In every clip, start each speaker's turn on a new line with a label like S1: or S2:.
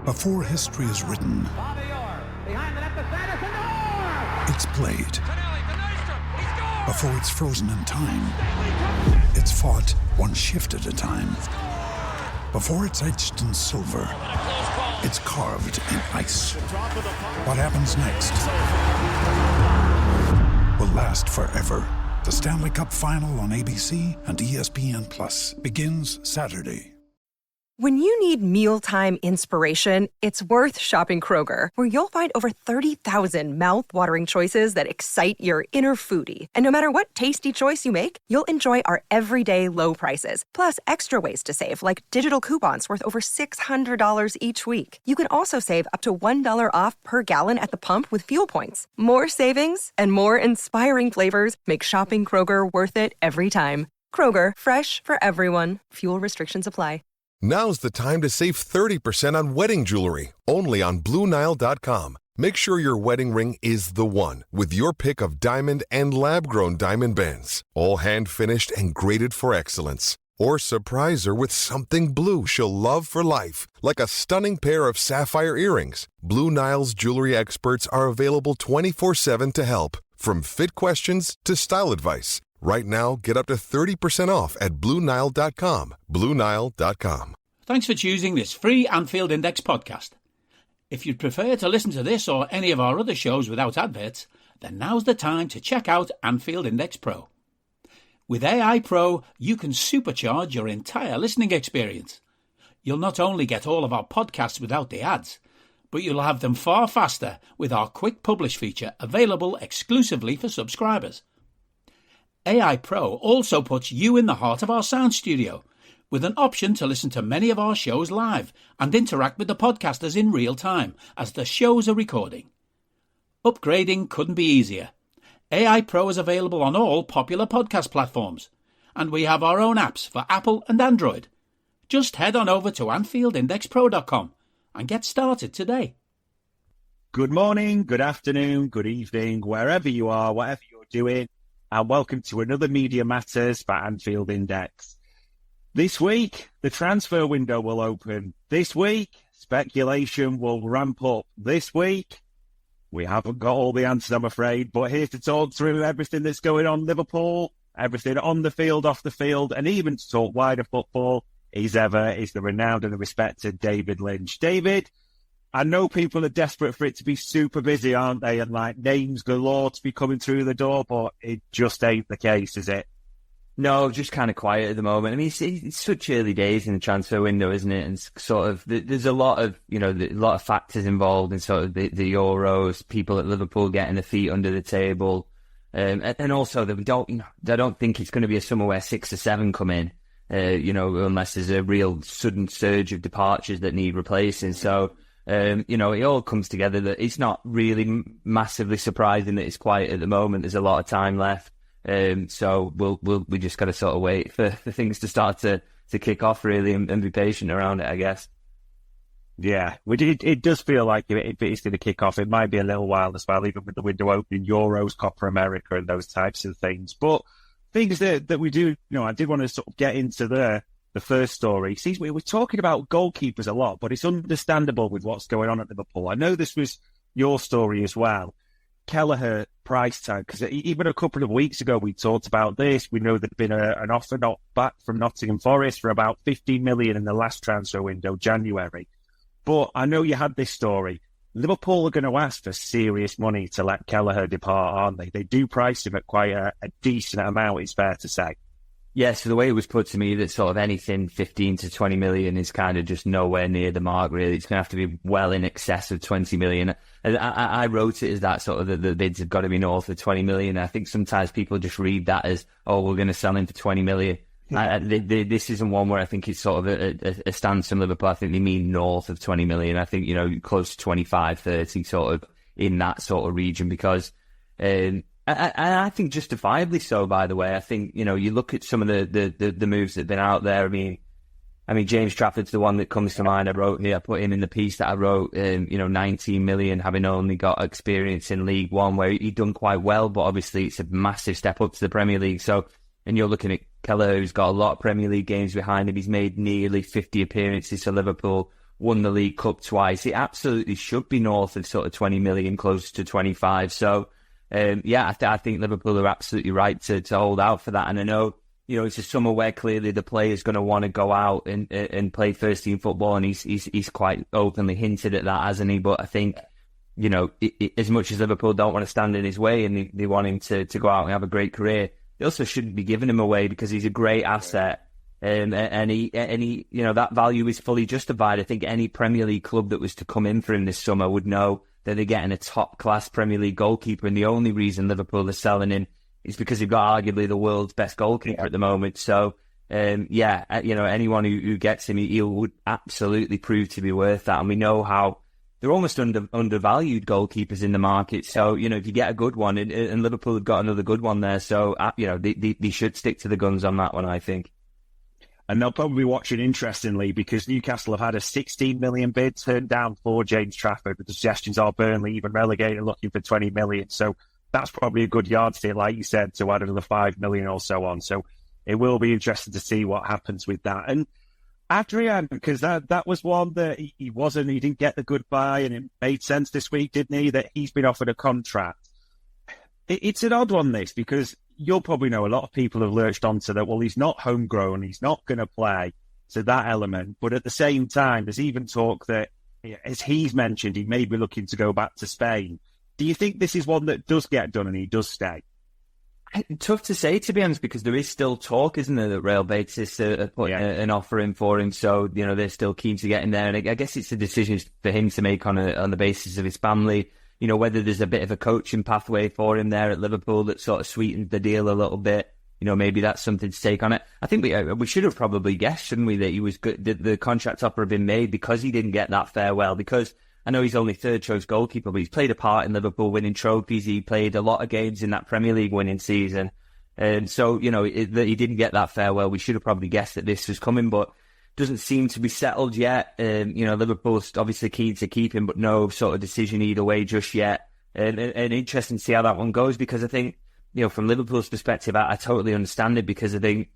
S1: Before history is written, it's played. Before it's frozen in time, it's fought one shift at a time. Before it's etched in silver, it's carved in ice. What happens next will last forever. The Stanley Cup Final on ABC and ESPN Plus begins Saturday.
S2: When you need mealtime inspiration, it's worth shopping Kroger, where you'll find over 30,000 mouth-watering choices that excite your inner foodie. And no matter what tasty choice you make, you'll enjoy our everyday low prices, plus extra ways to save, like digital coupons worth over $600 each week. You can also save up to $1 off per gallon at the pump with fuel points. More savings and more inspiring flavors make shopping Kroger worth it every time. Kroger, fresh for everyone. Fuel restrictions apply.
S3: Now's the time to save 30% on wedding jewelry, only on BlueNile.com. Make sure your wedding ring is the one, with your pick of diamond and lab-grown diamond bands, all hand-finished and graded for excellence. Or surprise her with something blue she'll love for life, like a stunning pair of sapphire earrings. Blue Nile's jewelry experts are available 24/7 to help, from fit questions to style advice. Right now, get up to 30% off at BlueNile.com. BlueNile.com.
S4: Thanks for choosing this free Anfield Index podcast. If you'd prefer to listen to this or any of our other shows without adverts, then now's the time to check out Anfield Index Pro. With AI Pro, you can supercharge your entire listening experience. You'll not only get all of our podcasts without the ads, but you'll have them far faster with our quick publish feature available exclusively for subscribers. AI Pro also puts you in the heart of our sound studio, with an option to listen to many of our shows live and interact with the podcasters in real time as the shows are recording. Upgrading couldn't be easier. AI Pro is available on all popular podcast platforms, and we have our own apps for Apple and Android. Just head on over to AnfieldIndexPro.com and get started today.
S5: Good morning, good afternoon, good evening, wherever you are, whatever you're doing, and welcome to another Media Matters by Anfield Index. This week, the transfer window will open. This week, speculation will ramp up. This week, we haven't got all the answers, I'm afraid, but here to talk through everything that's going on in Liverpool, everything on the field, off the field, and even to talk wider football, is the renowned and the respected David Lynch. David, I know people are desperate for it to be super busy, aren't they? And like names galore to be coming through the door, but it just ain't the case, is it?
S6: No, just kind of quiet at the moment. I mean, it's such early days in the transfer window, isn't it? And sort of, there's a lot of, a lot of factors involved in sort of the Euros, people at Liverpool getting their feet under the table. And also that I don't think it's going to be a summer where 6 or 7 come in, unless there's a real sudden surge of departures that need replacing. So, it all comes together that it's not really massively surprising that it's quiet at the moment. There's a lot of time left. So we just got to sort of wait for things to start to kick off really and be patient around it, I guess.
S5: Yeah, it does feel like if it's going to kick off, it might be a little while as well, even with the window opening, Euros, Copa America and those types of things. But things that we do, I did want to sort of get into the first story. See, we're talking about goalkeepers a lot, but it's understandable with what's going on at Liverpool. I know this was your story as well. Kelleher price tag, because even a couple of weeks ago we talked about this. We know there'd been an offer not back from Nottingham Forest for about 15 million in the last transfer window, January. But I know you had this story. Liverpool are going to ask for serious money to let Kelleher depart, aren't they? They do price him at quite a decent amount, it's fair to say.
S6: Yeah, so the way it was put to me that sort of anything 15 to 20 million is kind of just nowhere near the mark, really. It's going to have to be well in excess of 20 million. And I wrote it as that sort of the bids have got to be north of 20 million. I think sometimes people just read that as, oh, we're going to sell him for 20 million. This isn't one where I think it's sort of a stance from Liverpool. I think they mean north of 20 million. I think, close to 25, 30, sort of in that sort of region, because I think justifiably so, by the way. I think, you look at some of the moves that have been out there. I mean, James Trafford's the one that comes to mind. I put him in the piece that I wrote, 19 million, having only got experience in League One, where he'd done quite well, but obviously it's a massive step up to the Premier League. So, and you're looking at Kelleher, who's got a lot of Premier League games behind him. He's made nearly 50 appearances for Liverpool, won the League Cup twice. It absolutely should be north of sort of 20 million, close to 25. So, I think Liverpool are absolutely right to hold out for that. And I know, it's a summer where clearly the player's going to want to go out and play first team football, and he's quite openly hinted at that, hasn't he? But I think, as much as Liverpool don't want to stand in his way and they want him to go out and have a great career, they also shouldn't be giving him away because he's a great asset. And he, that value is fully justified. I think any Premier League club that was to come in for him this summer would know that they're getting a top-class Premier League goalkeeper, and the only reason Liverpool are selling him is because they've got arguably the world's best goalkeeper at the moment. So, anyone who gets him, he would absolutely prove to be worth that. And we know how they're almost undervalued goalkeepers in the market. So, if you get a good one, and Liverpool have got another good one there, so, they should stick to the guns on that one, I think.
S5: And they'll probably be watching interestingly because Newcastle have had a 16 million bid turned down for James Trafford. The suggestions are Burnley even relegated looking for 20 million. So that's probably a good yardstick, like you said, to add another 5 million or so on. So it will be interesting to see what happens with that. And Adrian, because that was one that he didn't get the goodbye, and it made sense this week, didn't he, that he's been offered a contract. It's an odd one, this, because you'll probably know a lot of people have lurched onto that, well, he's not homegrown, he's not going to play, so that element. But at the same time, there's even talk that, as he's mentioned, he may be looking to go back to Spain. Do you think this is one that does get done and he does stay?
S6: Tough to say, to be honest, because there is still talk, isn't there, that Real Betis are putting an offer in for him. So, they're still keen to get in there. And I guess it's a decision for him to make on the basis of his family. Whether there's a bit of a coaching pathway for him there at Liverpool that sort of sweetened the deal a little bit. Maybe that's something to take on it. I think we should have probably guessed, shouldn't we, that he was good, that the contract offer had been made because he didn't get that farewell. Because I know he's only third choice goalkeeper, but he's played a part in Liverpool winning trophies. He played a lot of games in that Premier League winning season. And so, that he didn't get that farewell. We should have probably guessed that this was coming, but doesn't seem to be settled yet. Liverpool's obviously keen to keep him, but no sort of decision either way just yet. And interesting to see how that one goes, because I think, from Liverpool's perspective, I totally understand it, because I think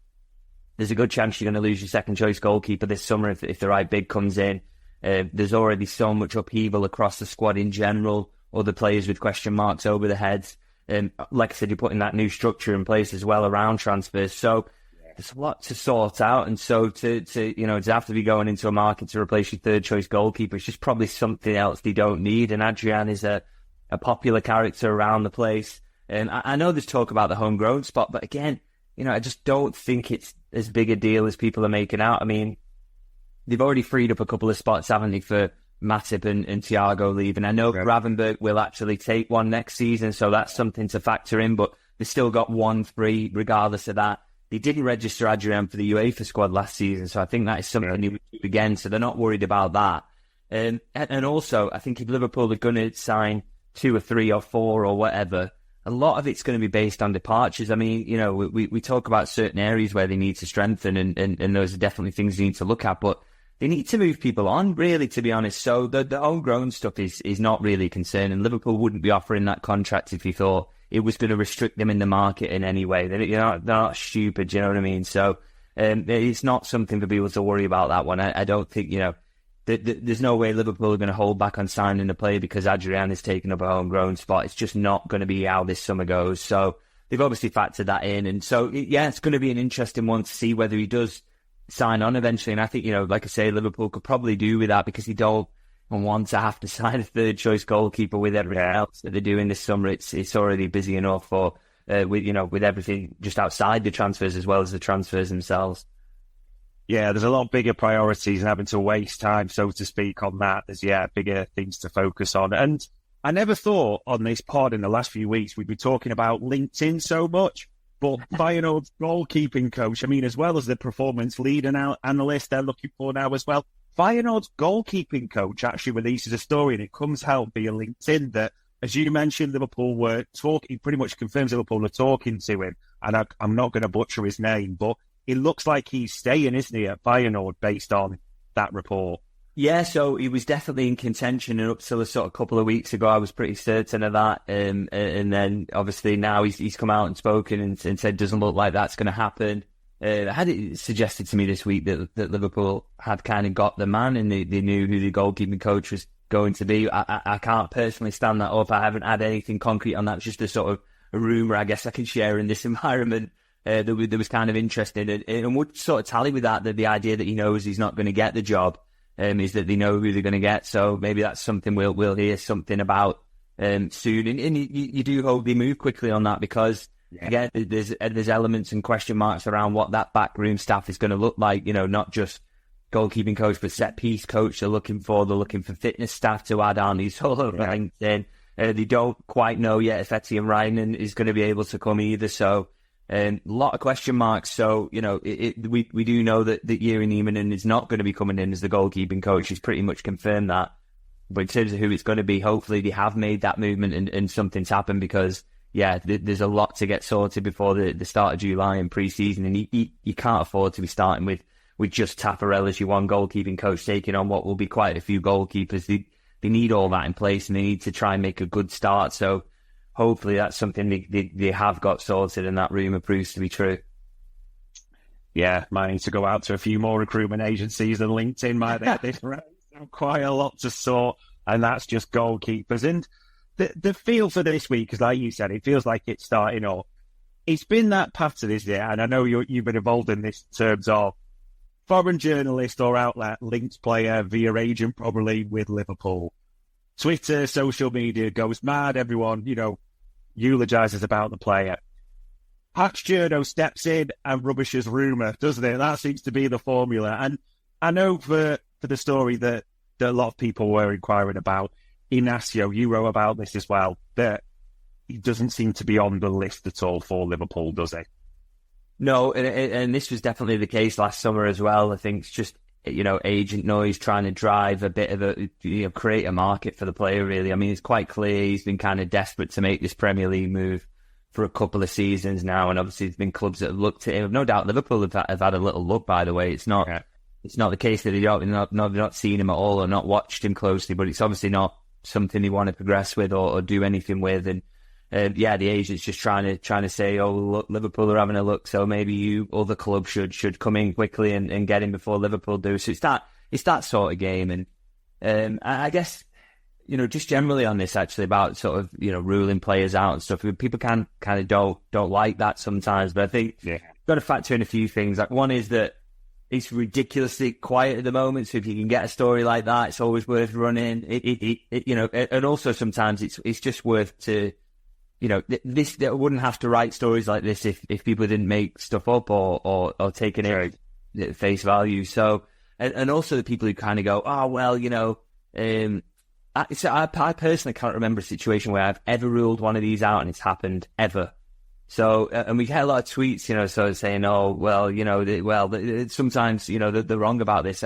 S6: there's a good chance you're going to lose your second choice goalkeeper this summer if the right bid comes in. There's already so much upheaval across the squad in general, other players with question marks over their heads. Like I said, you're putting that new structure in place as well around transfers. So there's a lot to sort out, and so to have to be going into a market to replace your third choice goalkeeper, it's just probably something else they don't need. And Adrian is a popular character around the place. And I know there's talk about the homegrown spot, but again, I just don't think it's as big a deal as people are making out. I mean, they've already freed up a couple of spots, haven't they, for Matip and Thiago leaving. I know Gravenberch will actually take one next season, so that's something to factor in, but they've still got one free regardless of that. They didn't register Adrian for the UEFA squad last season, so I think that is something new again, so they're not worried about that. And also, I think if Liverpool are going to sign 2 or 3 or 4 or whatever, a lot of it's going to be based on departures. I mean, we talk about certain areas where they need to strengthen, and those are definitely things they need to look at, but they need to move people on, really, to be honest. So the homegrown stuff is not really a concern, and Liverpool wouldn't be offering that contract if he thought it was going to restrict them in the market in any way. They're not stupid, you know what I mean? So it's not something for people to worry about, that one. I don't think, there's no way Liverpool are going to hold back on signing a player because Adrian is taking up a homegrown spot. It's just not going to be how this summer goes. So they've obviously factored that in. And so, it's going to be an interesting one to see whether he does sign on eventually. And I think, like I say, Liverpool could probably do with that, because they don't want to have to sign a third choice goalkeeper with everything else that they're doing this summer. It's already busy enough with everything just outside the transfers as well as the transfers themselves.
S5: Yeah, there's a lot bigger priorities, and having to waste time, so to speak, on that. There's, bigger things to focus on. And I never thought on this pod in the last few weeks we'd be talking about LinkedIn so much, but Feyenoord's goalkeeping coach, I mean, as well as the performance lead and analyst they're looking for now as well, Feyenoord's goalkeeping coach actually releases a story, and it comes out via LinkedIn that, as you mentioned, Liverpool were talking, he pretty much confirms Liverpool are talking to him, and I'm not going to butcher his name, but it looks like he's staying, isn't he, at Feyenoord based on that report?
S6: Yeah, so he was definitely in contention, and up till a sort of couple of weeks ago, I was pretty certain of that. And then obviously now he's come out and spoken and said doesn't look like that's going to happen. had it suggested to me this week that Liverpool had kind of got the man and they knew who the goalkeeping coach was going to be. I can't personally stand that up. I haven't had anything concrete on that. It's just a sort of a rumour, I guess, I can share in this environment that was kind of interesting. And would sort of tally with that the idea that he knows he's not going to get the job is that they know who they're going to get. So maybe that's something we'll hear something about soon. And you do hope they move quickly on that because, again, there's elements and question marks around what that backroom staff is going to look like. You know, not just goalkeeping coach, but set piece coach they're looking for. They're looking for fitness staff to add on these sort of things in. They don't quite know yet if Etienne Ryan is going to be able to come either. So a lot of question marks. So, you know, we do know that Jiri Niemanen is not going to be coming in as the goalkeeping coach. He's pretty much confirmed that. But in terms of who it's going to be, hopefully they have made that movement and something's happened because, there's a lot to get sorted before the start of July and pre-season. And you can't afford to be starting with just Taffarel as your one goalkeeping coach taking on what will be quite a few goalkeepers. They need all that in place and they need to try and make a good start. So hopefully that's something they have got sorted and that rumour proves to be true.
S5: Yeah, might need to go out to a few more recruitment agencies and LinkedIn might have quite a lot to sort, and that's just goalkeepers. And the feel for this week, because like you said, it feels like it's starting up. It's been that pattern, isn't it? And I know you've been involved in this in terms of foreign journalist or outlet linked player via agent probably with Liverpool. Twitter, social media goes mad. Everyone, eulogises about the player. Patch Journo steps in and rubbishes rumour, doesn't it? That seems to be the formula. And I know for the story that a lot of people were inquiring about, Inacio, you wrote about this as well, that he doesn't seem to be on the list at all for Liverpool, does he?
S6: No, and this was definitely the case last summer as well. I think it's just, agent noise trying to drive a bit of create a market for the player, really. I mean, it's quite clear he's been kind of desperate to make this Premier League move for a couple of seasons now, and obviously there's been clubs that have looked at him. No doubt Liverpool have had a little look, by the way. It's not the case that they've not seen him at all or not watched him closely, but it's obviously not something they want to progress with or do anything with. And the agent's just trying to say, oh, look, Liverpool are having a look, so maybe you other clubs should come in quickly and get him before Liverpool do. So it's that sort of game. And I guess, just generally on this actually about sort of, ruling players out and stuff, people kind of don't like that sometimes. But I think you've got to factor in a few things. Like one is that it's ridiculously quiet at the moment. So if you can get a story like that, it's always worth running. And also sometimes it's just worth to, this wouldn't have to write stories like this if people didn't make stuff up or take it at face value. So, and also the people who kind of go, oh, well, I personally can't remember a situation where I've ever ruled one of these out and it's happened ever. So, and we get a lot of tweets, sort of saying, oh, well, sometimes, they're wrong about this.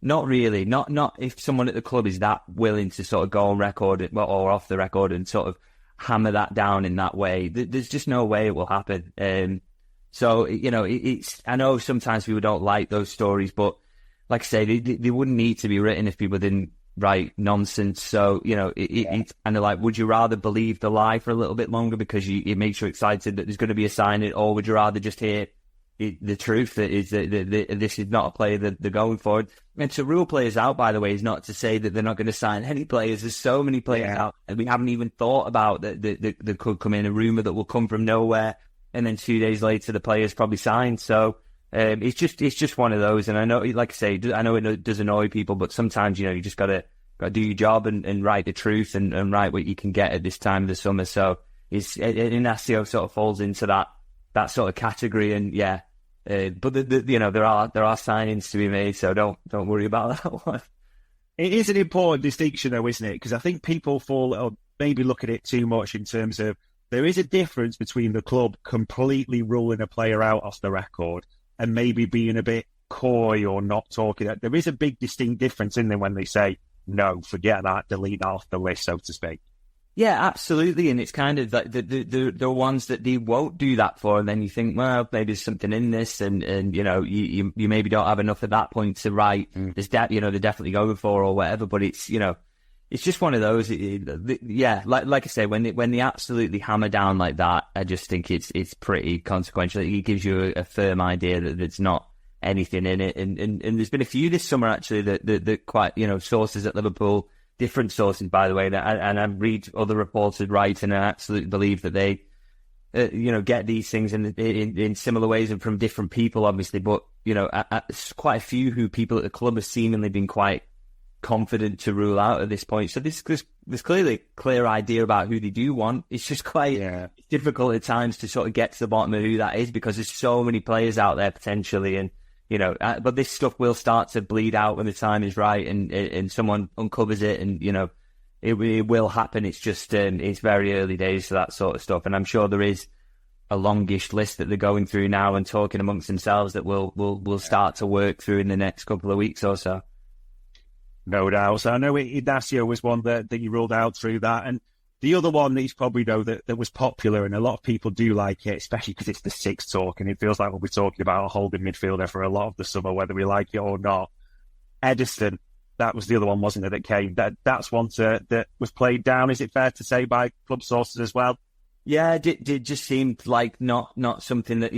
S6: Not really. Not if someone at the club is that willing to sort of go on record or off the record and sort of hammer that down in that way. There's just no way it will happen. So, it's, I know sometimes people don't like those stories, but like I say, they wouldn't need to be written if people didn't write nonsense. So, it's kind of like, would you rather believe the lie for a little bit longer because it makes you excited that there's going to be a signing, or would you rather just hear the truth that is that this is not a player that they're going for? And to rule players out, by the way, is not to say that they're not going to sign any players. There's so many players out, and we haven't even thought about that could come in, a rumour that will come from nowhere, and then 2 days later the player's probably signed. So it's just one of those. And I know, like I say, I know it does annoy people, but sometimes you just got to do your job and write the truth and write what you can get at this time of the summer. So Inacio sort of falls into that sort of category, and but there are signings to be made, so don't worry about that one.
S5: It is an important distinction, though, isn't it? Because I think people fall or maybe look at it too much in terms of there is a difference between the club completely ruling a player out off the record and maybe being a bit coy or not talking. There is a big distinct difference in them when they say, no, forget that, delete that off the list, so to speak.
S6: Yeah, absolutely. And it's kind of like the ones that they won't do that for. And then you think, well, maybe there's something in this. And you maybe don't have enough at that point to write. There's they're definitely going for or whatever. But it's, it's just one of those. Yeah, like I say, when they absolutely hammer down like that, I just think it's pretty consequential. It gives you a firm idea that there's not anything in it. And there's been a few this summer actually that quite, sources at Liverpool, different sources by the way, and I read other reports write, and I absolutely believe that they get these things in similar ways and from different people, obviously. But quite a few people at the club have seemingly been quite confident to rule out at this point. So there's clearly a clear idea about who they do want. It's just quite difficult at times to sort of get to the bottom of who that is, because there's so many players out there potentially, and but this stuff will start to bleed out when the time is right, and someone uncovers it, and it will happen. It's just it's very early days for that sort of stuff, and I'm sure there is a longish list that they're going through now and talking amongst themselves that we'll start to work through in the next couple of weeks or so.
S5: No doubt. So I know Inacio was one that you ruled out through that, and the other one that you probably know that was popular, and a lot of people do like it, especially because it's the six talk, and it feels like we'll be talking about a holding midfielder for a lot of the summer, whether we like it or not. Éderson, that was the other one, wasn't it, that came? That's one that was played down, is it fair to say, by club sources as well?
S6: Yeah, it just seemed like not something that,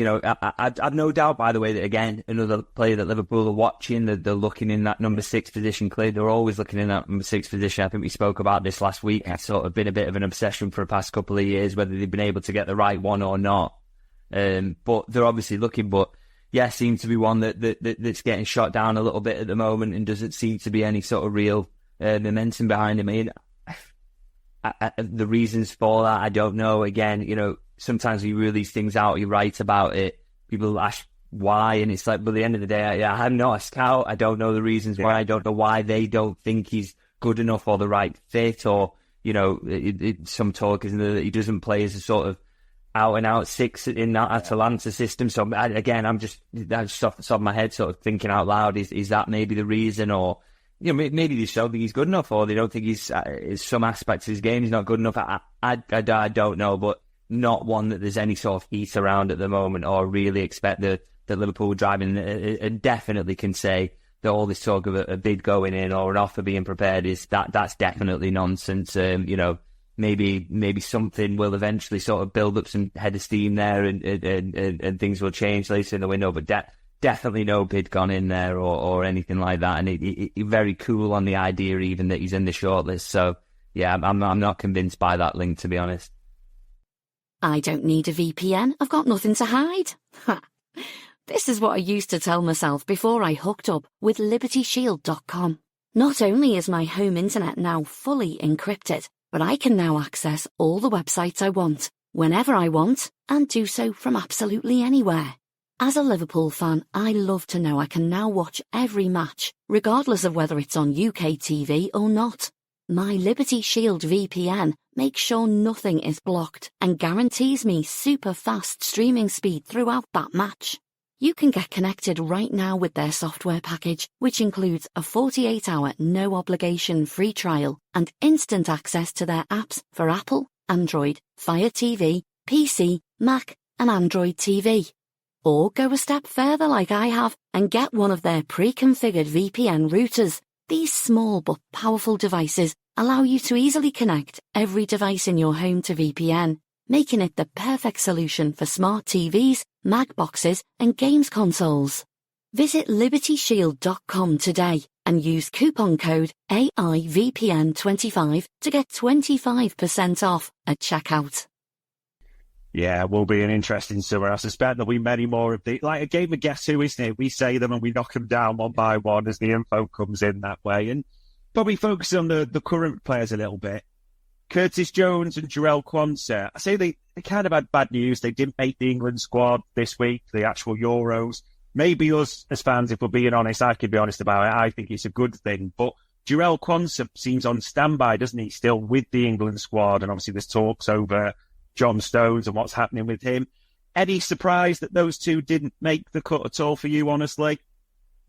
S6: I've no doubt, by the way, that, again, another player that Liverpool are watching, that they're looking in that number 6 position. Clearly, they're always looking in that number 6 position. I think we spoke about this last week. It's sort of been a bit of an obsession for the past couple of years, whether they've been able to get the right one or not. But they're obviously looking, but yeah, seems to be one that's getting shot down a little bit at the moment, and doesn't seem to be any sort of real momentum behind him. I mean, the reasons for that, I don't know. Again, sometimes you release things out, you write about it, people ask why, and it's like, but at the end of the day, I'm not a scout. I don't know the reasons why. I don't know why they don't think he's good enough or the right fit, or some talk isn't there that he doesn't play as a sort of out-and-out 6 in that Atalanta system. So I'm just off the top of my head sort of thinking out loud, is that maybe the reason? Or maybe they just don't think he's good enough, or they don't think he's some aspects of his game he's not good enough. I don't know, but not one that there's any sort of heat around at the moment, or really expect that Liverpool will drive in, and definitely can say that all this talk of a bid going in or an offer being prepared that's definitely nonsense. Maybe something will eventually sort of build up some head of steam there, and things will change later in the window, but definitely no bid gone in there or anything like that. And it very cool on the idea even that he's in the shortlist. So yeah, I'm not convinced by that link, to be honest.
S7: I don't need a VPN. I've got nothing to hide. This is what I used to tell myself before I hooked up with LibertyShield.com. Not only is my home internet now fully encrypted, but I can now access all the websites I want, whenever I want, and do so from absolutely anywhere. As a Liverpool fan, I love to know I can now watch every match, regardless of whether it's on UK TV or not. My Liberty Shield VPN makes sure nothing is blocked and guarantees me super fast streaming speed throughout that match. You can get connected right now with their software package, which includes a 48-hour no-obligation free trial and instant access to their apps for Apple, Android, Fire TV, PC, Mac, and Android TV. Or go a step further like I have and get one of their pre-configured VPN routers. These small but powerful devices allow you to easily connect every device in your home to VPN, making it the perfect solution for smart TVs, Mac boxes, and games consoles. Visit LibertyShield.com today and use coupon code AIVPN25 to get 25% off at checkout.
S5: Yeah, will be an interesting summer. I suspect there'll be many more of like a game of Guess Who, isn't it? We say them and we knock them down one by one as the info comes in that way. And probably focus on the current players a little bit. Curtis Jones and Jarell Quansah. I say they kind of had bad news. They didn't make the England squad this week, the actual Euros. Maybe us as fans, if we're being honest, I could be honest about it. I think it's a good thing. But Jarell Quansah seems on standby, doesn't he? Still with the England squad. And obviously there's talks over John Stones and what's happening with him. Any surprise that those two didn't make the cut at all for you, honestly?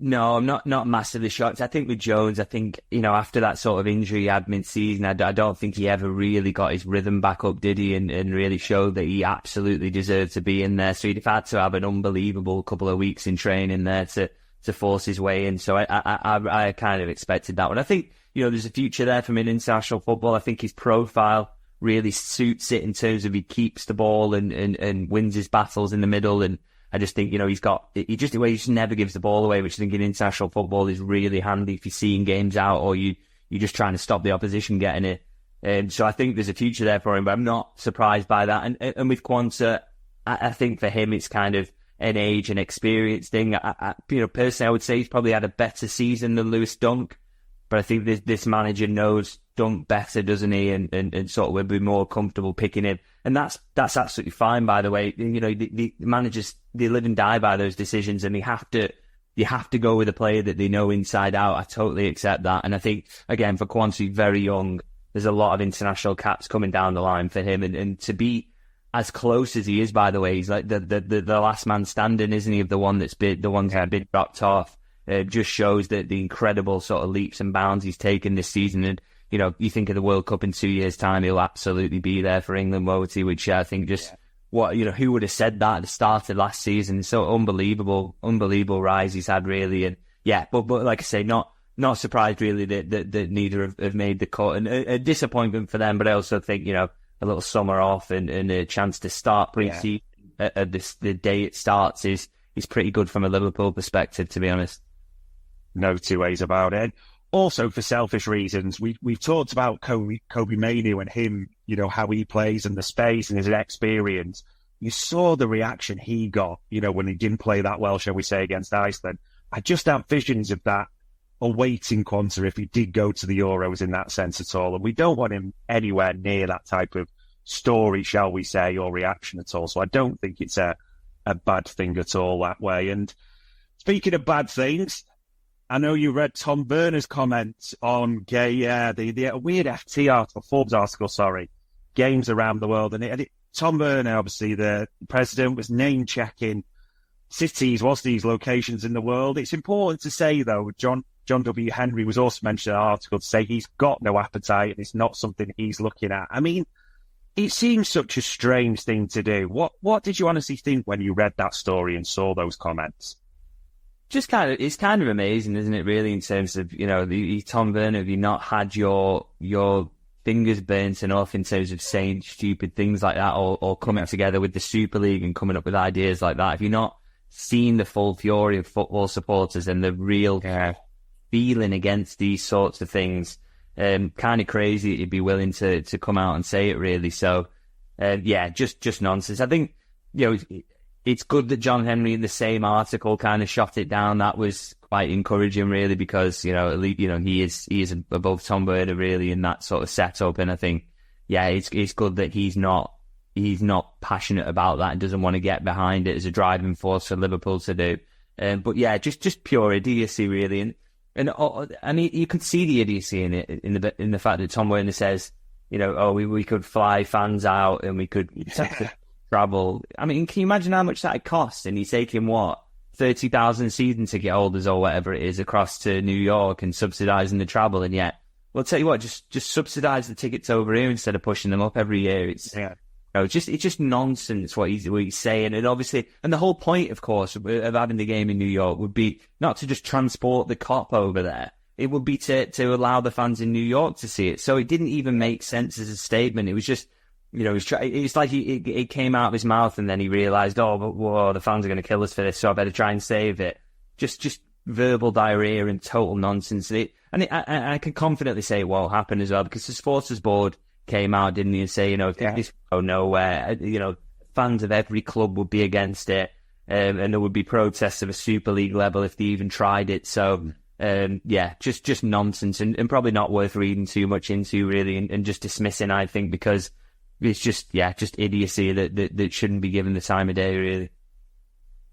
S6: No, I'm not massively shocked. I think with Jones, after that sort of injury he had mid-season, I don't think he ever really got his rhythm back up, did he? And really showed that he absolutely deserved to be in there. So he'd have had to have an unbelievable couple of weeks in training there to force his way in. So I kind of expected that one. I think, there's a future there for him in international football. I think his profile really suits it in terms of he keeps the ball and wins his battles in the middle. And I just think, he just never gives the ball away, which I think in international football is really handy if you're seeing games out or you're just trying to stop the opposition getting it. So I think there's a future there for him, but I'm not surprised by that. And with Quansah, I think for him it's kind of an age and experience thing. Personally, I would say he's probably had a better season than Lewis Dunk, but I think this manager knows Dunk better, doesn't he? And sort of would be more comfortable picking him, and that's absolutely fine. By the way, the managers, they live and die by those decisions, and you have to go with a player that they know inside out. I totally accept that, and I think again for Quansah, very young. There's a lot of international caps coming down the line for him, and to be as close as he is, by the way, he's like the last man standing, isn't he? Of the one that's been dropped off, just shows that the incredible sort of leaps and bounds he's taken this season. And you think of the World Cup in 2 years' time, he'll absolutely be there for England, won't he? Which I think who would have said that at the start of last season? So unbelievable rise he's had, really. And but like I say, not surprised really that neither have made the cut, and a disappointment for them. But I also think a little summer off and a chance to start pre-season at the day it starts is pretty good from a Liverpool perspective, to be honest.
S5: No two ways about it. Also, for selfish reasons, we've talked about Kobe Mainoo and him, how he plays and the space and his experience. You saw the reaction he got, when he didn't play that well, shall we say, against Iceland. I just have visions of that awaiting Quansah if he did go to the Euros in that sense at all. And we don't want him anywhere near that type of story, shall we say, or reaction at all. So I don't think it's a bad thing at all that way. And speaking of bad things, I know you read Tom Werner's comment on the weird FT article, Forbes article, games around the world. And Tom Werner, obviously the president, was name-checking cities, these locations in the world. It's important to say, though, John W. Henry was also mentioned in an article to say he's got no appetite and it's not something he's looking at. I mean, it seems such a strange thing to do. What did you honestly think when you read that story and saw those comments?
S6: It's kind of amazing, isn't it, really, in terms of, Tom Werner, have you not had your fingers burnt enough in terms of saying stupid things like that or coming together with the Super League and coming up with ideas like that? Have you not seen the full fury of football supporters and the real feeling against these sorts of things? Kind of crazy that you'd be willing to come out and say it, really. So, just nonsense. I think, it's good that John Henry in the same article kind of shot it down. That was quite encouraging, really, because, at least, he is above Tom Werner, really, in that sort of setup. And I think, it's good that he's not passionate about that and doesn't want to get behind it as a driving force for Liverpool to do. But just pure idiocy, really. And you can see the idiocy in it, in the fact that Tom Werner says, we could fly fans out and we could travel. I mean, can you imagine how much that costs? And he's taking 30,000 season ticket holders or whatever it is across to New York and subsidising the travel. And yet, well, I'll tell you what, just subsidise the tickets over here instead of pushing them up every year. It's just nonsense what he's saying. And obviously, and the whole point, of course, of having the game in New York would be not to just transport the cop over there. It would be to allow the fans in New York to see it. So it didn't even make sense as a statement. It was just, it's like it came out of his mouth and then he realised, the fans are going to kill us for this, so I better try and save it. Just verbal diarrhea and total nonsense. I can confidently say it won't happen as well, because the Supporters Board came out, didn't he, and say, if this would go nowhere, fans of every club would be against it, and there would be protests of a Super League level if they even tried it. So, just nonsense and probably not worth reading too much into, really, and just dismissing, I think, because it's just idiocy that shouldn't be given the time of day, really.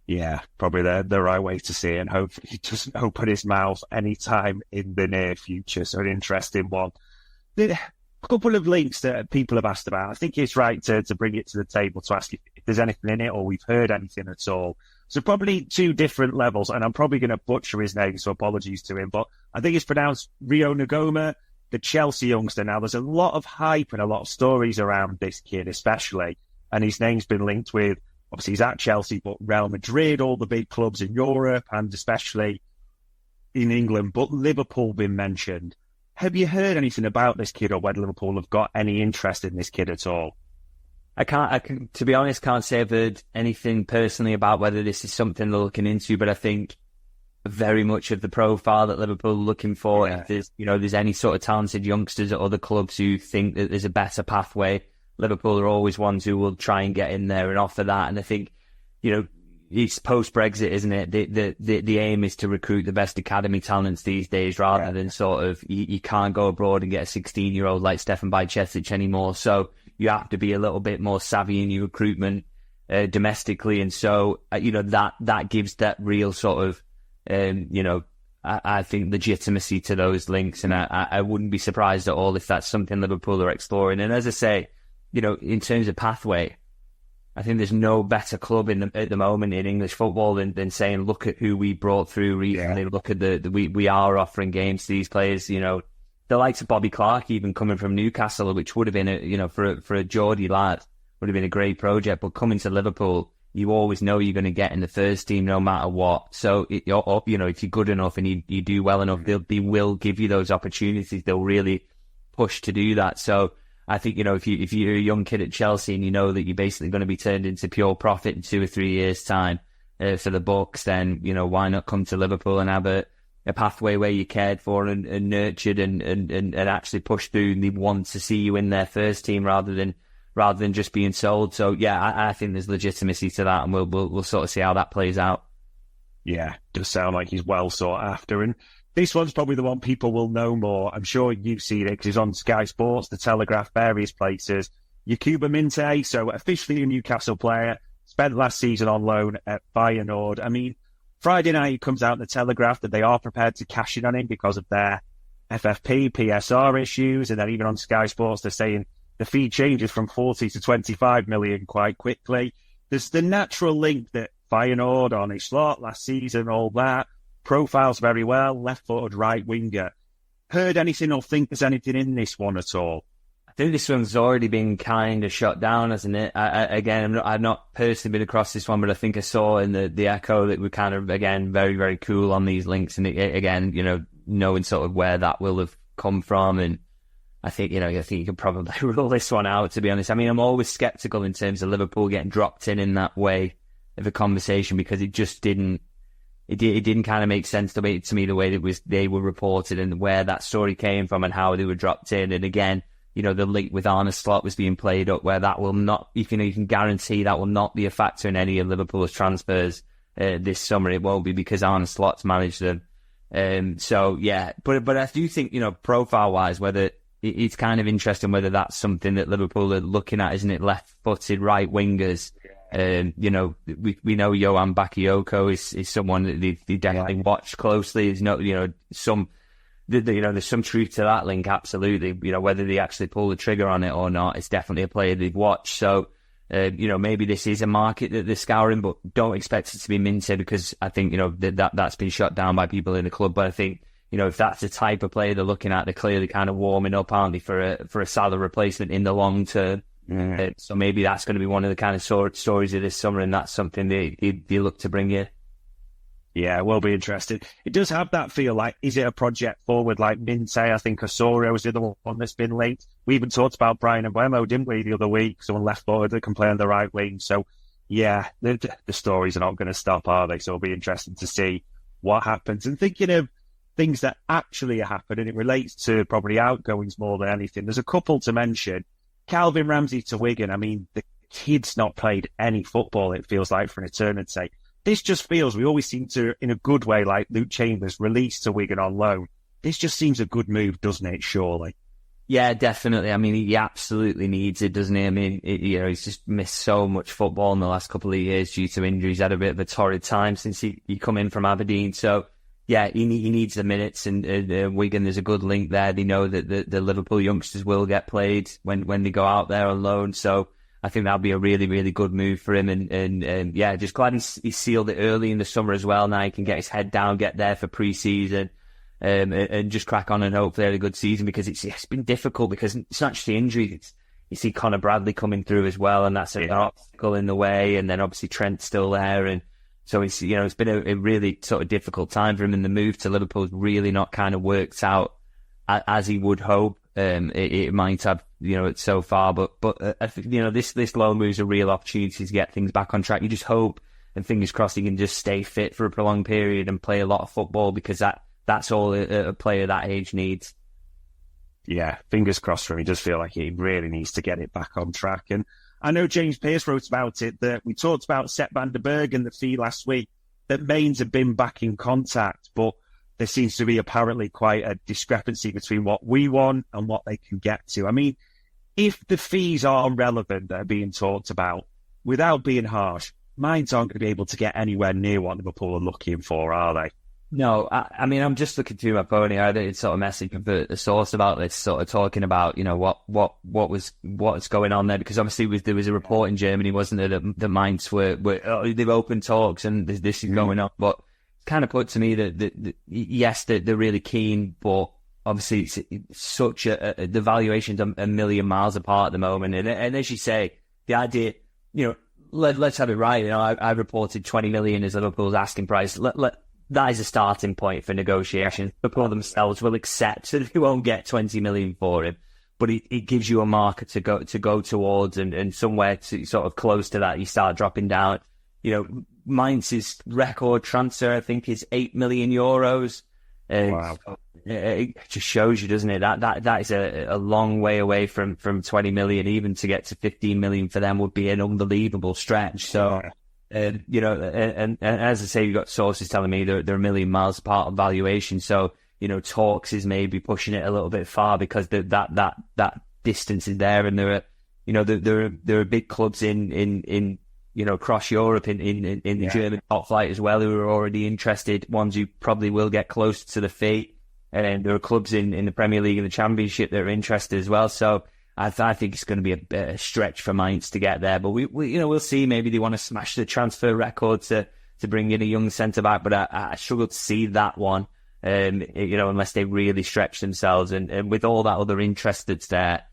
S5: Yeah, probably the right way to see it, and hopefully he doesn't open his mouth anytime in the near future. So an interesting one. A couple of links that people have asked about. I think it's right to bring it to the table to ask if there's anything in it or we've heard anything at all. So probably two different levels, and I'm probably going to butcher his name, so apologies to him, but I think it's pronounced Rio Ngoma, the Chelsea youngster. Now, there's a lot of hype and a lot of stories around this kid, especially, and his name's been linked with obviously he's at Chelsea, but Real Madrid, all the big clubs in Europe and especially in England, but Liverpool been mentioned. Have you heard anything about this kid or whether Liverpool have got any interest in this kid at all?
S6: I can't, to be honest, can't say I've heard anything personally about whether this is something they're looking into, but I think very much of the profile that Liverpool are looking for, if there's any sort of talented youngsters at other clubs who think that there's a better pathway, Liverpool are always ones who will try and get in there and offer that. And I think, it's post-Brexit, isn't it? The aim is to recruit the best academy talents these days rather than sort of, you can't go abroad and get a 16-year-old like Stefan Bajcetic anymore. So you have to be a little bit more savvy in your recruitment domestically. And so, that gives that real sort of, I think legitimacy to those links. And I wouldn't be surprised at all if that's something Liverpool are exploring. And as I say, in terms of pathway, I think there's no better club at the moment in English football than saying, look at who we brought through recently. Look at we are offering games to these players. The likes of Bobby Clark even coming from Newcastle, which would have been for a Geordie lad would have been a great project. But coming to Liverpool, you always know you're going to get in the first team no matter what. So if you're good enough and you do well enough, they will give you those opportunities. They'll really push to do that. So I think, if you're a young kid at Chelsea and you know that you're basically going to be turned into pure profit in 2 or 3 years' time for the Bucks, then, why not come to Liverpool and have a pathway where you're cared for and nurtured and actually push through, and they want to see you in their first team rather than just being sold. So, yeah, I think there's legitimacy to that, and we'll sort of see how that plays out.
S5: Yeah, does sound like he's well sought after. And this one's probably the one people will know more. I'm sure you've seen it because he's on Sky Sports, The Telegraph, various places. Yakuba Minteh, so officially a Newcastle player, spent last season on loan at Feyenoord. I mean, Friday night it comes out in The Telegraph that they are prepared to cash in on him because of their FFP, PSR issues. And then even on Sky Sports, they're saying the fee changes from 40 to 25 million quite quickly. There's the natural link that Feyenoord on his slot last season, all that. Profiles very well, left-footed right winger. Heard anything or think there's anything in this one at all?
S6: I think this one's already been kind of shut down, hasn't it? I've not personally been across this one, but I think I saw in the Echo that we're kind of, again, very, very cool on these links. And again, knowing sort of where that will have come from. And I think you can probably rule this one out, to be honest. I mean, I'm always sceptical in terms of Liverpool getting dropped in that way of a conversation because it just didn't. It didn't kind of make sense to me the way that they were reported and where that story came from and how they were dropped in. And again, the link with Arne Slot was being played up where that will not, you can guarantee that will not be a factor in any of Liverpool's transfers this summer. It won't be because Arne Slot's managed them. So yeah, but I do think, profile wise, whether it's kind of interesting whether that's something that Liverpool are looking at, isn't it? Left-footed right wingers. We know Johan Bakayoko is someone that they definitely watch closely. There's there's some truth to that link, absolutely. Whether they actually pull the trigger on it or not, it's definitely a player they've watched. So, maybe this is a market that they're scouring, but don't expect it to be Minteh because I think, that's been shut down by people in the club. But I think, if that's the type of player they're looking at, they're clearly kind of warming up, aren't they, for a Salah replacement in the long term. So maybe that's going to be one of the kind of stories of this summer, and that's something they look to bring in.
S5: Yeah, we'll be interested. It does have that feel like, is it a project forward like Minteh? I think Osorio was the other one that's been linked. We even talked about Brian Mbeumo, didn't we, the other week? Someone left forward that can play on the right wing. So, yeah, the stories are not going to stop, are they? So it'll be interesting to see what happens. And thinking of things that actually happen, and it relates to probably outgoings more than anything, there's a couple to mention. Calvin Ramsey to Wigan. I mean, the kid's not played any football, it feels like, for an eternity. This just feels, we always seem to, in a good way, like Luke Chambers released to Wigan on loan. This just seems a good move, doesn't it, surely?
S6: Yeah, definitely. I mean, he absolutely needs it, doesn't he? I mean, he's just missed so much football in the last couple of years due to injuries. Had a bit of a torrid time since he come in from Aberdeen. So, yeah, he needs the minutes, and Wigan, there's a good link there. They know that the Liverpool youngsters will get played when they go out there on loan. So I think that'll be a really, really good move for him. And yeah, just glad he sealed it early in the summer as well. Now he can get his head down, get there for pre-season, and just crack on and hopefully have a good season, because it's been difficult because it's not just the injuries. you see Conor Bradley coming through as well, and that's an obstacle in the way. And then obviously Trent's still there, and so it's been a really sort of difficult time for him. And the move to Liverpool's really not kind of worked out as he would hope. It might have, so far, but I think, this loan move is a real opportunity to get things back on track. You just hope and fingers crossed he can just stay fit for a prolonged period and play a lot of football, because that's all a player that age needs.
S5: Yeah, fingers crossed for him. He does feel like he really needs to get it back on track. And I know James Pearce wrote about it, that we talked about Sepp van der Berg and the fee last week, that Mainz have been back in contact, but there seems to be apparently quite a discrepancy between what we want and what they can get to. I mean, if the fees are relevant that are being talked about, without being harsh, Mainz aren't going to be able to get anywhere near what Liverpool are looking for, are they?
S6: No, I mean, I'm just looking through my phone here. I did sort of message the source about this, sort of talking about, what's going on there, because obviously there was a report in Germany, wasn't there, that Mainz they've opened talks and this is going on, but it's kind of put to me that yes, they're really keen, but obviously it's such the valuation's a million miles apart at the moment, and as you say, the idea, let's have it right. I reported 20 million as Liverpool's asking price. That is a starting point for negotiations. Liverpool themselves will accept that they won't get 20 million for him, but it gives you a marker to go towards, and somewhere to sort of close to that, you start dropping down. Mainz's record transfer, I think, is 8 million euros.
S5: Wow.
S6: It just shows you, doesn't it? That is a long way away from 20 million. Even to get to 15 million for them would be an unbelievable stretch. So. And as I say, you've got sources telling me they're a million miles apart on valuation. So, talks is maybe pushing it a little bit far, because that distance is there, and there are big clubs in across Europe in the German top flight as well who are already interested, ones who probably will get closer to the fee. And there are clubs in the Premier League and the Championship that are interested as well. So I think it's going to be a stretch for Mainz to get there, but we'll see. Maybe they want to smash the transfer record to bring in a young centre back, but I struggle to see that one, unless they really stretch themselves. And with all that other interest that's there,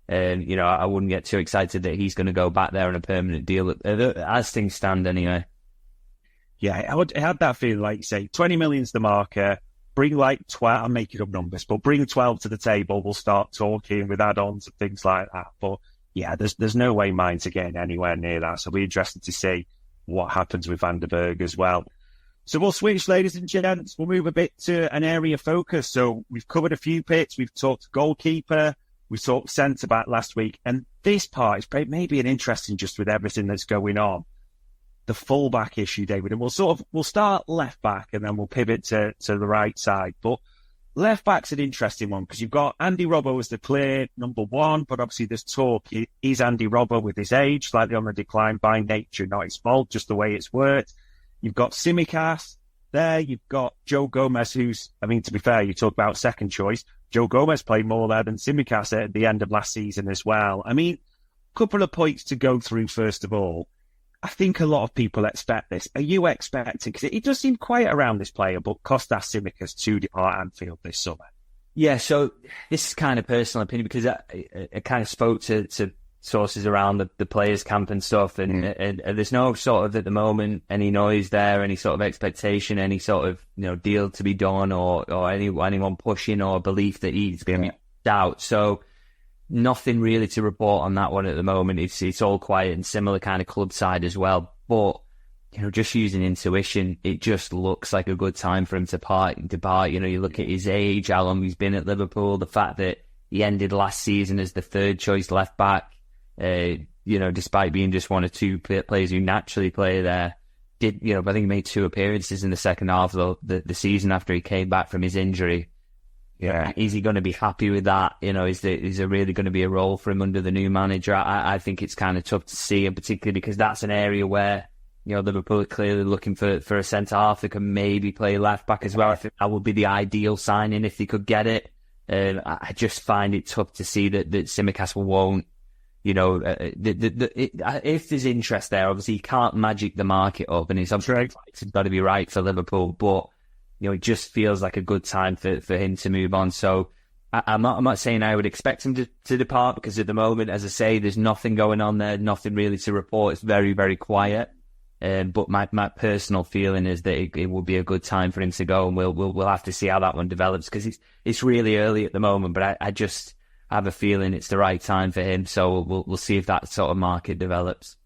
S6: I wouldn't get too excited that he's going to go back there on a permanent deal as things stand anyway.
S5: Yeah, I had that feeling, like you say, 20 million's the marker. Bring like 12, I'm making up numbers, but bring 12 to the table. We'll start talking with add-ons and things like that. But yeah, there's no way Mainz are getting anywhere near that. So it'll be interesting to see what happens with Van der Berg as well. So we'll switch, ladies and gents. We'll move a bit to an area of focus. So we've covered a few pits. We've talked goalkeeper. We talked centre-back last week. And this part is maybe an interesting, just with everything that's going on, the fullback issue, David. And we'll start left back and then we'll pivot to the right side. But left back's an interesting one, because you've got Andy Robbo as the clear number one, but obviously there's talk. Is Andy Robbo, with his age, slightly on the decline by nature, not his fault, just the way it's worked. You've got Tsimikas there. You've got Joe Gomez, who's, to be fair, you talk about second choice. Joe Gomez played more there than Tsimikas at the end of last season as well. Couple of points to go through first of all. I think a lot of people expect this. Are you expecting? Because it does seem quiet around this player, but Kostas Tsimikas to depart Anfield this summer.
S6: Yeah, so this is kind of personal opinion, because I kind of spoke to sources around the players' camp and stuff, and there's no sort of, at the moment, any noise there, any sort of expectation, any sort of deal to be done, or anyone pushing, or belief that he's going to be out. So nothing really to report on that one at the moment. It's all quiet, and similar kind of club side as well. But just using intuition, it just looks like a good time for him to depart. You look at his age, how long he's been at Liverpool, the fact that he ended last season as the third choice left back. Despite being just one or two players who naturally play there, I think he made 2 appearances in the second half of the season after he came back from his injury. Yeah, is he going to be happy with that? Is there really going to be a role for him under the new manager? I think it's kind of tough to see, and particularly because that's an area where Liverpool are clearly looking for a centre half that can maybe play left back as well. I think that would be the ideal signing if they could get it. I just find it tough to see that Tsimikas won't. If there's interest there, obviously you can't magic the market up, and it's got to be right for Liverpool. But it just feels like a good time for him to move on. So I'm not saying I would expect him to depart, because at the moment, as I say, there's nothing going on there, nothing really to report. It's very, very quiet. But my personal feeling is that it will be a good time for him to go, and we'll have to see how that one develops, because it's really early at the moment. But I just have a feeling it's the right time for him. So we'll see if that sort of market develops.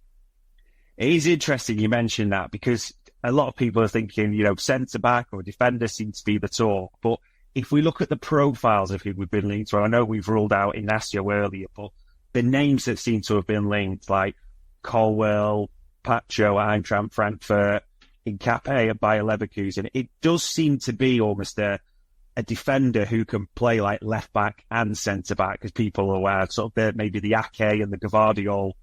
S5: It is interesting you mentioned that, because a lot of people are thinking, centre-back or defender seems to be the talk. But if we look at the profiles of who we've been linked to, I know we've ruled out Inacio earlier, but the names that seem to have been linked, like Colwell, Pacho, Eintracht Frankfurt, Incape and Bayer Leverkusen, it does seem to be almost a defender who can play like left-back and centre-back, because people are aware sort of maybe the Ake and the Gvardiol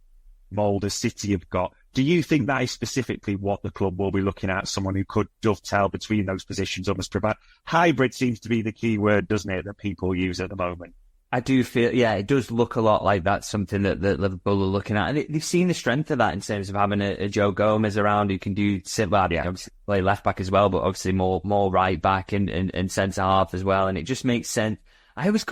S5: mould as City have got. Do you think that is specifically what the club will be looking at, someone who could dovetail between those positions, almost provide? Hybrid seems to be the key word, doesn't it, that people use at the moment?
S6: I do feel, it does look a lot like that's something that Liverpool are looking at. And they've seen the strength of that in terms of having a Joe Gomez around who can do, obviously play left back as well, but obviously more right back and centre half as well. And it just makes sense. I always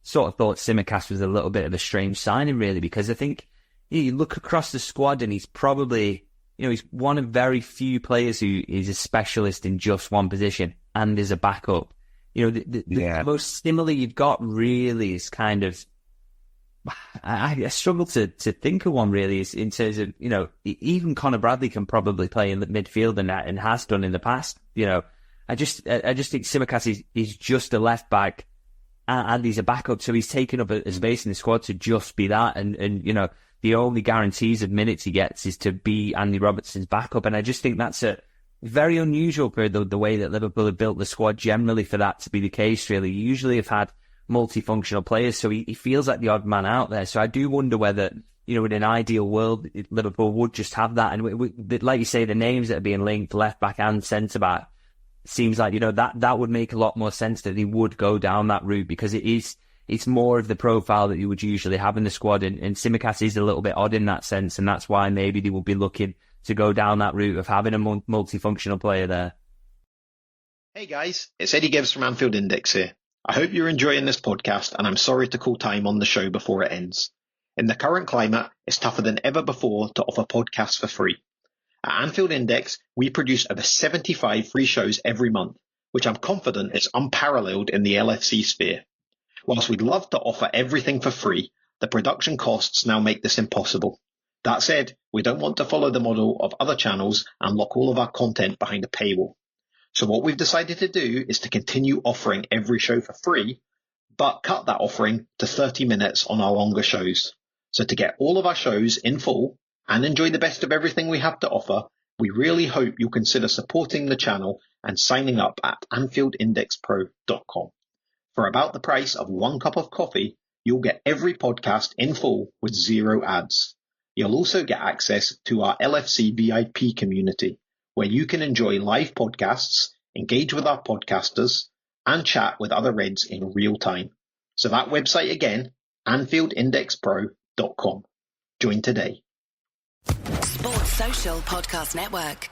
S6: sort of thought Tsimikas was a little bit of a strange signing, really, because I think you look across the squad and he's probably, he's one of very few players who is a specialist in just one position and is a backup. The most similar you've got really is kind of, I struggle to think of one really, is in terms of, even Conor Bradley can probably play in the midfield and has done in the past. I just think Tsimikas is just a left back and he's a backup. So he's taken up a space in the squad to just be that. And the only guarantees of minutes he gets is to be Andy Robertson's backup. And I just think that's very unusual for the way that Liverpool have built the squad generally for that to be the case, really. You usually have had multifunctional players, so he feels like the odd man out there. So I do wonder whether, in an ideal world, Liverpool would just have that. And like you say, the names that are being linked, left back and centre back, seems like, that would make a lot more sense that he would go down that route, because it's more of the profile that you would usually have in the squad. And Tsimikas is a little bit odd in that sense, and that's why maybe they will be looking to go down that route of having a multifunctional player there.
S8: Hey guys, it's Eddie Gibbs from Anfield Index here. I hope you're enjoying this podcast, and I'm sorry to call time on the show before it ends. In the current climate, it's tougher than ever before to offer podcasts for free. At Anfield Index, we produce over 75 free shows every month, which I'm confident is unparalleled in the LFC sphere. Whilst we'd love to offer everything for free, the production costs now make this impossible. That said, we don't want to follow the model of other channels and lock all of our content behind a paywall. So what we've decided to do is to continue offering every show for free, but cut that offering to 30 minutes on our longer shows. So to get all of our shows in full and enjoy the best of everything we have to offer, we really hope you'll consider supporting the channel and signing up at AnfieldIndexPro.com. For about the price of one cup of coffee, you'll get every podcast in full with 0 ads. You'll also get access to our LFC VIP community, where you can enjoy live podcasts, engage with our podcasters, and chat with other Reds in real time. So that website again, AnfieldIndexPro.com. Join today.
S9: Sports Social Podcast Network.